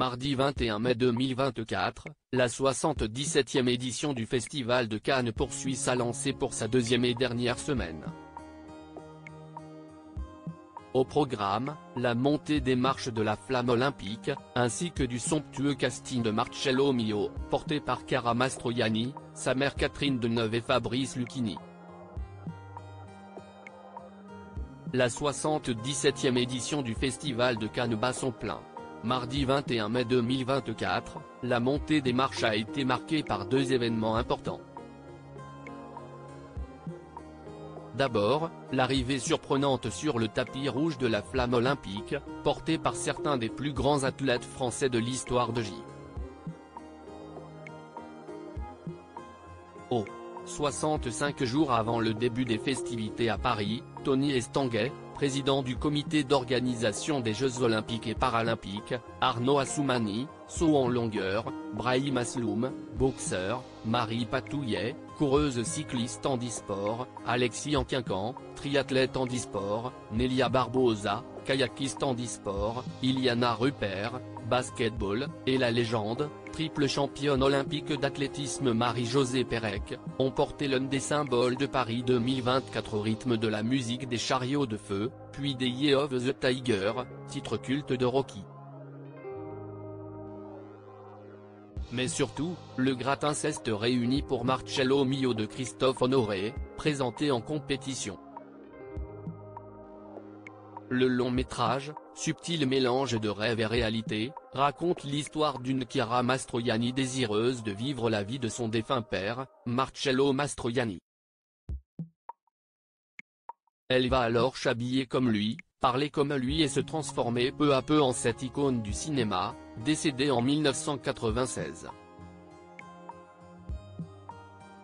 Mardi 21 mai 2024, la 77e édition du Festival de Cannes poursuit sa lancée pour sa deuxième et dernière semaine. Au programme, la montée des marches de la flamme olympique, ainsi que du somptueux casting de Marcello Mio, porté par Chiara Mastroianni, sa mère Catherine Deneuve et Fabrice Lucchini. La 77e édition du Festival de Cannes bat son plein. Mardi 21 mai 2024, la montée des marches a été marquée par deux événements importants. D'abord, l'arrivée surprenante sur le tapis rouge de la flamme olympique, portée par certains des plus grands athlètes français de l'histoire de J. 65 jours avant le début des festivités à Paris, Tony Estanguet, président du comité d'organisation des Jeux Olympiques et Paralympiques, Arnaud Assoumani, saut en longueur, Brahim Asloum, boxeur, Marie Patouillet, coureuse cycliste handisport, Alexis Anquincan, triathlète handisport, Nelia Barbosa, kayakiste handisport, Iliana Rupert, basketball, et la légende, triple championne olympique d'athlétisme Marie-Josée Pérec, ont porté l'un des symboles de Paris 2024 au rythme de la musique des chariots de feu, puis des Eye of the Tiger, titre culte de Rocky. Mais surtout, le gratin ceste réuni pour Marcello Mio de Christophe Honoré, présenté en compétition. Le long-métrage, subtil mélange de rêve et réalité, raconte l'histoire d'une Chiara Mastroianni désireuse de vivre la vie de son défunt père, Marcello Mastroianni. Elle va alors s'habiller comme lui, parler comme lui et se transformer peu à peu en cette icône du cinéma, décédée en 1996.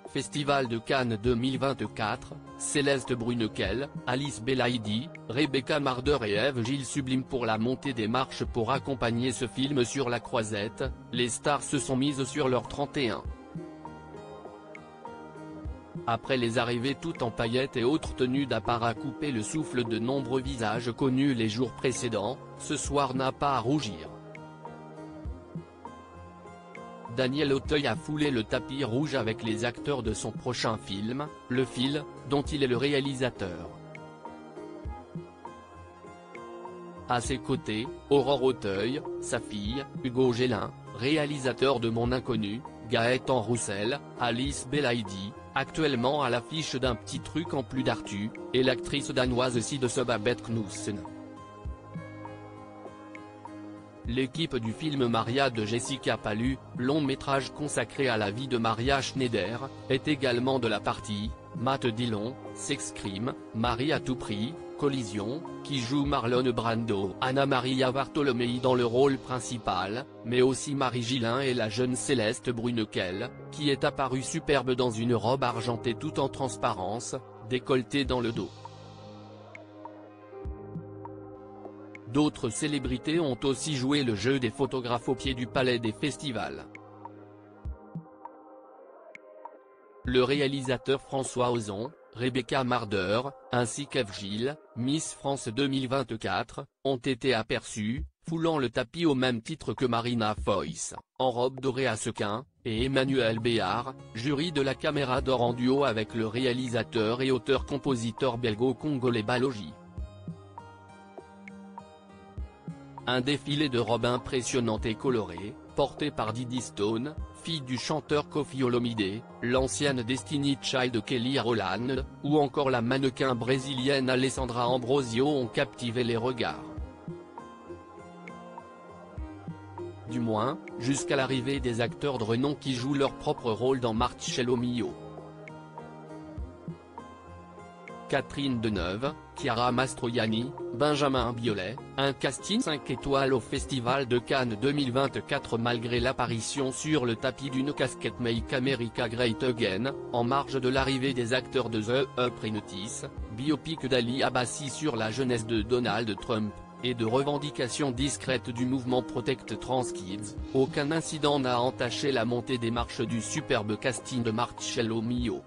Festival de Cannes 2024, Céleste Brunequel, Alice Belaïdi, Rebecca Marder et Ève Gilles subliment pour la montée des marches pour accompagner ce film sur la Croisette, les stars se sont mises sur leur 31. Après les arrivées toutes en paillettes et autres tenues d'apparat couper le souffle de nombreux visages connus les jours précédents, ce soir n'a pas à rougir. Daniel Auteuil a foulé le tapis rouge avec les acteurs de son prochain film, Le Fil, dont il est le réalisateur. À ses côtés, Aurore Auteuil, sa fille, Hugo Gélin, réalisateur de Mon Inconnu, Gaëtan Roussel, Alice Belaïdi, actuellement à l'affiche d'un Petit truc en plus d'Arthur, et l'actrice danoise Side Babette Knudsen. L'équipe du film Maria de Jessica Pallu, long métrage consacré à la vie de Maria Schneider, est également de la partie. Matt Dillon, Sex Crime, Marie à tout prix, Collision, qui joue Marlon Brando, Anna Maria Bartolomei dans le rôle principal, mais aussi Marie Gillin et la jeune Céleste Brunequel, qui est apparue superbe dans une robe argentée tout en transparence, décolletée dans le dos. D'autres célébrités ont aussi joué le jeu des photographes au pied du palais des festivals. Le réalisateur François Ozon, Rebecca Marder, ainsi qu'Ève Gilles, Miss France 2024, ont été aperçus, foulant le tapis au même titre que Marina Foïs, en robe dorée à sequins, et Emmanuel Béard, jury de la Caméra d'Or en duo avec le réalisateur et auteur-compositeur belgo-congolais Balogi. Un défilé de robes impressionnantes et colorées, porté par Didi Stone, fille du chanteur Koffi Olomide, l'ancienne Destiny Child Kelly Rowland, ou encore la mannequin brésilienne Alessandra Ambrosio ont captivé les regards. Du moins, jusqu'à l'arrivée des acteurs de renom qui jouent leur propre rôle dans Marcello Mio. Catherine Deneuve, Chiara Mastroianni, Benjamin Biolay, un casting 5 étoiles au Festival de Cannes 2024 malgré l'apparition sur le tapis d'une casquette Make America Great Again, en marge de l'arrivée des acteurs de The Apprentice, biopic d'Ali Abbasi sur la jeunesse de Donald Trump, et de revendications discrètes du mouvement Protect Trans Kids, aucun incident n'a entaché la montée des marches du superbe casting de Marcello Mio.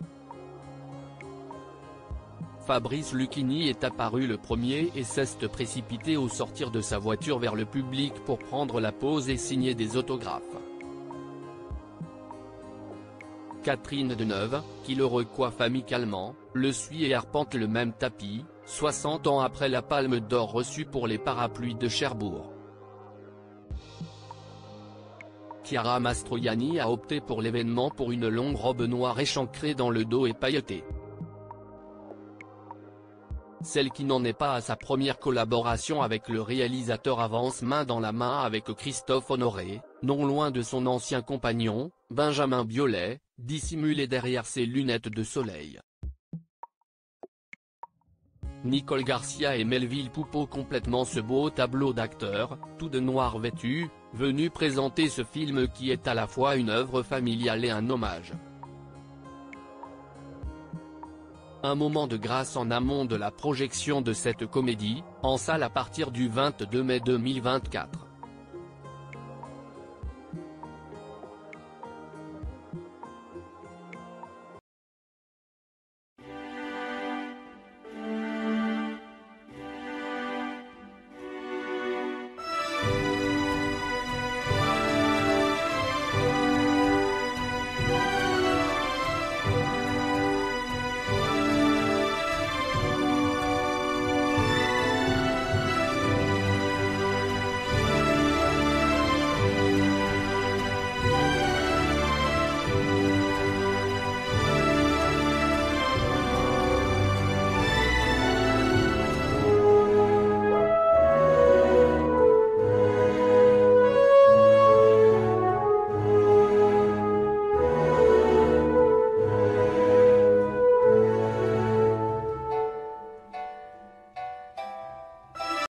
Fabrice Lucchini est apparu le premier et s'est précipité au sortir de sa voiture vers le public pour prendre la pose et signer des autographes. Catherine Deneuve, qui le recoiffe amicalement, le suit et arpente le même tapis, 60 ans après la Palme d'Or reçue pour les parapluies de Cherbourg. Chiara Mastroianni a opté pour l'événement pour une longue robe noire échancrée dans le dos et pailletée. Celle qui n'en est pas à sa première collaboration avec le réalisateur avance main dans la main avec Christophe Honoré, non loin de son ancien compagnon, Benjamin Biolay, dissimulé derrière ses lunettes de soleil. Nicole Garcia et Melville Poupeau complètement ce beau tableau d'acteurs, tout de noir vêtus, venus présenter ce film qui est à la fois une œuvre familiale et un hommage. Un moment de grâce en amont de la projection de cette comédie, en salle à partir du 22 mai 2024.